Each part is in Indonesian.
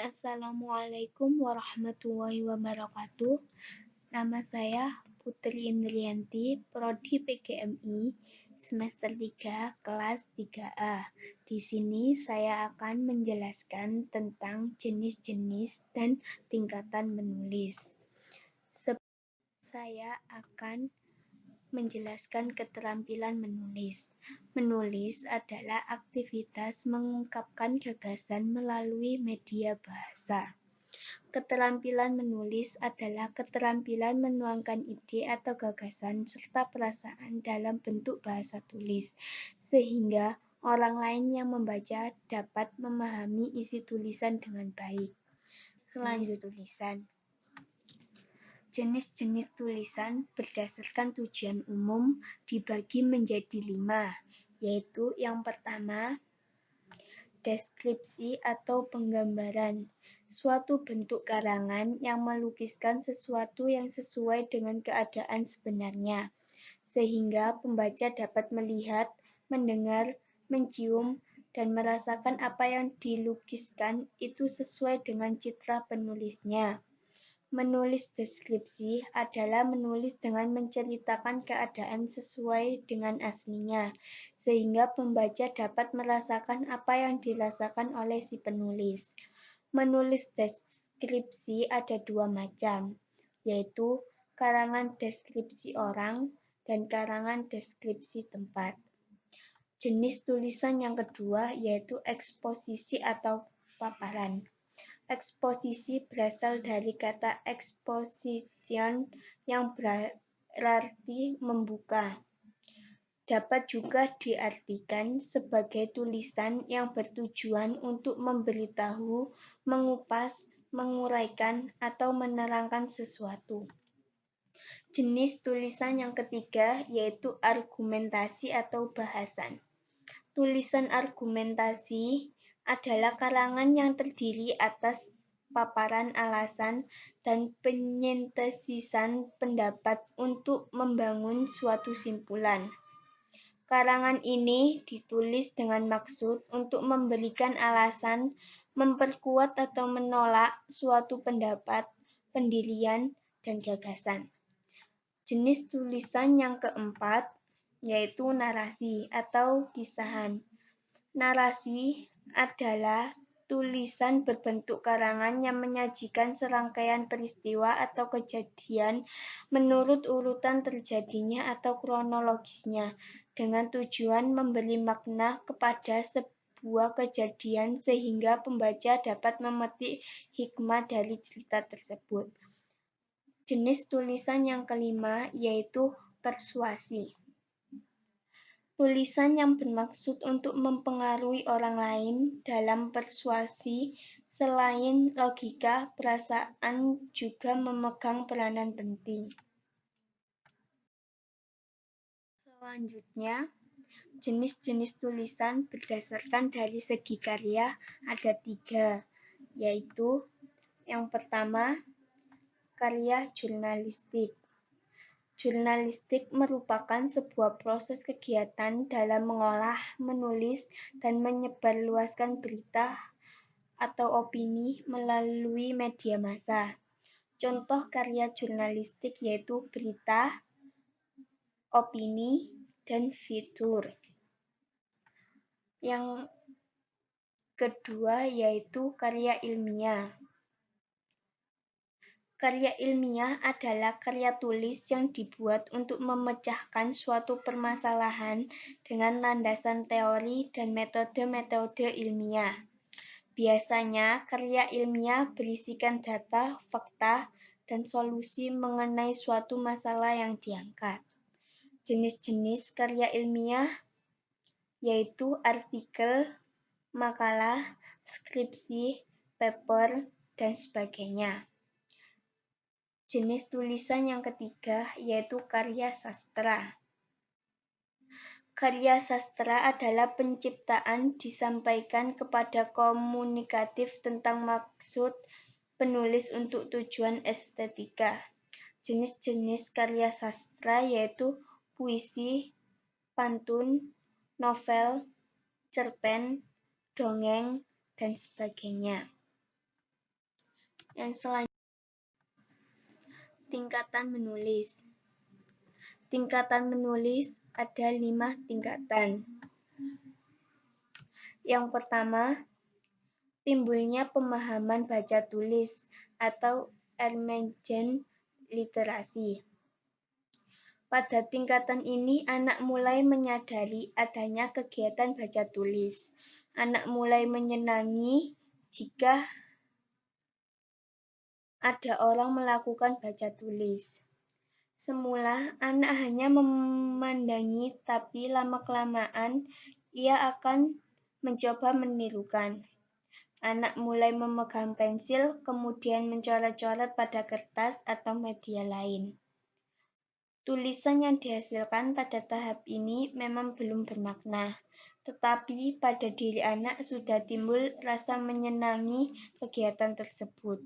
Assalamualaikum warahmatullahi wabarakatuh. Nama saya Putri Indrianti, Prodi PGMI, semester 3, kelas 3A. Di sini saya akan menjelaskan tentang jenis-jenis dan tingkatan menulis. Saya akan menjelaskan keterampilan menulis. Menulis adalah aktivitas mengungkapkan gagasan melalui media bahasa. Keterampilan menulis adalah keterampilan menuangkan ide atau gagasan serta perasaan dalam bentuk bahasa tulis, sehingga orang lain yang membaca dapat memahami isi tulisan dengan baik. Selanjutnya tulisan. Jenis-jenis tulisan berdasarkan tujuan umum dibagi menjadi 5, yaitu yang pertama, deskripsi atau penggambaran, suatu bentuk karangan yang melukiskan sesuatu yang sesuai dengan keadaan sebenarnya, sehingga pembaca dapat melihat, mendengar, mencium, dan merasakan apa yang dilukiskan itu sesuai dengan citra penulisnya. Menulis deskripsi adalah menulis dengan menceritakan keadaan sesuai dengan aslinya, sehingga pembaca dapat merasakan apa yang dirasakan oleh si penulis. Menulis deskripsi ada 2 macam, yaitu karangan deskripsi orang dan karangan deskripsi tempat. Jenis tulisan yang kedua yaitu eksposisi atau paparan. Eksposisi berasal dari kata exposition yang berarti membuka. Dapat juga diartikan sebagai tulisan yang bertujuan untuk memberitahu, mengupas, menguraikan, atau menerangkan sesuatu. Jenis tulisan yang ketiga yaitu argumentasi atau bahasan. Tulisan argumentasi adalah karangan yang terdiri atas paparan alasan dan penyintesisan pendapat untuk membangun suatu simpulan. Karangan ini ditulis dengan maksud untuk memberikan alasan, memperkuat atau menolak suatu pendapat, pendirian, dan gagasan. Jenis tulisan yang keempat yaitu narasi atau kisahan. Narasi adalah tulisan berbentuk karangan yang menyajikan serangkaian peristiwa atau kejadian menurut urutan terjadinya atau kronologisnya, dengan tujuan memberi makna kepada sebuah kejadian sehingga pembaca dapat memetik hikmah dari cerita tersebut. Jenis tulisan yang kelima yaitu persuasi. Tulisan yang bermaksud untuk mempengaruhi orang lain dalam persuasi selain logika, perasaan juga memegang peranan penting. Selanjutnya, jenis-jenis tulisan berdasarkan dari segi karya ada 3, yaitu yang pertama, karya jurnalistik. Jurnalistik merupakan sebuah proses kegiatan dalam mengolah, menulis, dan menyebarluaskan berita atau opini melalui media massa. Contoh karya jurnalistik yaitu berita, opini, dan fitur. Yang kedua yaitu karya ilmiah. Karya ilmiah adalah karya tulis yang dibuat untuk memecahkan suatu permasalahan dengan landasan teori dan metode-metode ilmiah. Biasanya, karya ilmiah berisikan data, fakta, dan solusi mengenai suatu masalah yang diangkat. Jenis-jenis karya ilmiah yaitu artikel, makalah, skripsi, paper, dan sebagainya. Jenis tulisan yang ketiga yaitu karya sastra. Karya sastra adalah penciptaan disampaikan kepada komunikatif tentang maksud penulis untuk tujuan estetika. Jenis-jenis karya sastra yaitu puisi, pantun, novel, cerpen, dongeng, dan sebagainya. Yang selanjutnya, tingkatan menulis. Tingkatan menulis ada 5 tingkatan. Yang pertama, timbulnya pemahaman baca tulis atau emergent literasi. Pada tingkatan ini, anak mulai menyadari adanya kegiatan baca tulis. Anak mulai menyenangi jika ada orang melakukan baca tulis. Semula, anak hanya memandangi, tapi lama-kelamaan ia akan mencoba menirukan. Anak mulai memegang pensil, kemudian mencoret-coret pada kertas atau media lain. Tulisan yang dihasilkan pada tahap ini memang belum bermakna, tetapi pada diri anak sudah timbul rasa menyenangi kegiatan tersebut.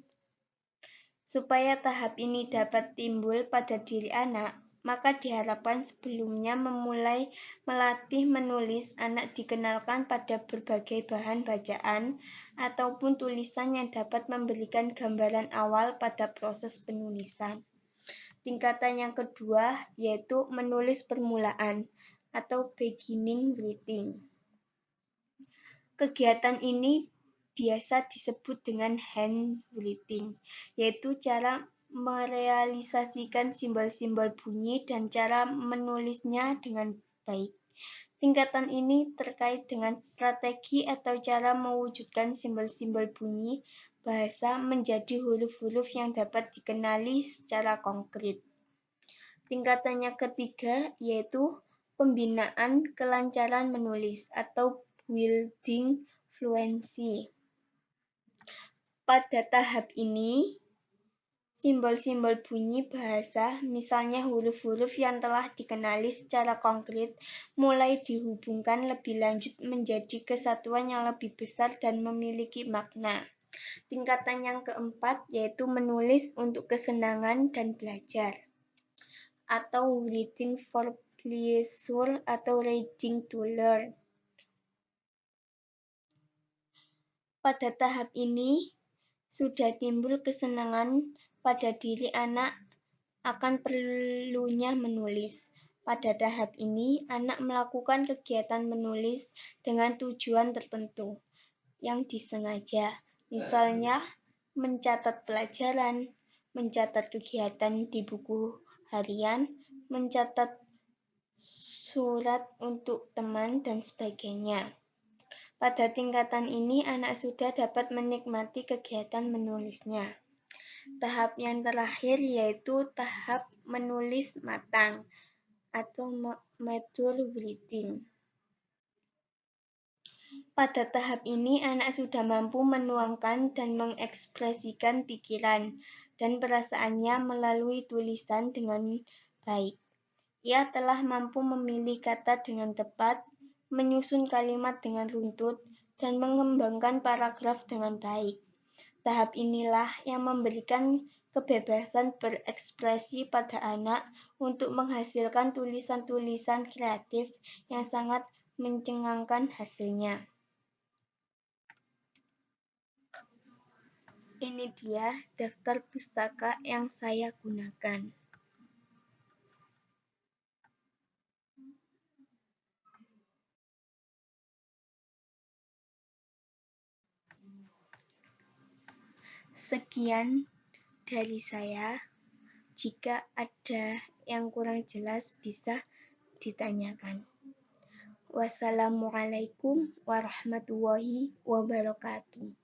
Supaya tahap ini dapat timbul pada diri anak, maka diharapkan sebelumnya memulai melatih menulis, anak dikenalkan pada berbagai bahan bacaan ataupun tulisan yang dapat memberikan gambaran awal pada proses penulisan. Tingkatan yang kedua yaitu menulis permulaan atau beginning writing. Kegiatan ini biasa disebut dengan handwriting, yaitu cara merealisasikan simbol-simbol bunyi dan cara menulisnya dengan baik. Tingkatan ini terkait dengan strategi atau cara mewujudkan simbol-simbol bunyi bahasa menjadi huruf-huruf yang dapat dikenali secara konkret. Tingkatan yang ketiga yaitu pembinaan kelancaran menulis atau building fluency. Pada tahap ini, simbol-simbol bunyi bahasa, misalnya huruf-huruf yang telah dikenali secara konkret, mulai dihubungkan lebih lanjut menjadi kesatuan yang lebih besar dan memiliki makna. Tingkatan yang keempat yaitu menulis untuk kesenangan dan belajar, atau reading for pleasure atau reading to learn. Pada tahap ini, sudah timbul kesenangan pada diri anak akan perlunya menulis. Pada tahap ini, anak melakukan kegiatan menulis dengan tujuan tertentu yang disengaja, misalnya mencatat pelajaran, mencatat kegiatan di buku harian, mencatat surat untuk teman, dan sebagainya. Pada tingkatan ini, anak sudah dapat menikmati kegiatan menulisnya. Tahap yang terakhir yaitu tahap menulis matang atau mature writing. Pada tahap ini, anak sudah mampu menuangkan dan mengekspresikan pikiran dan perasaannya melalui tulisan dengan baik. Ia telah mampu memilih kata dengan tepat, menyusun kalimat dengan runtut, dan mengembangkan paragraf dengan baik. Tahap inilah yang memberikan kebebasan berekspresi pada anak untuk menghasilkan tulisan-tulisan kreatif yang sangat mencengangkan hasilnya. Ini dia daftar pustaka yang saya gunakan. Sekian dari saya. Jika ada yang kurang jelas bisa ditanyakan. Wassalamualaikum warahmatullahi wabarakatuh.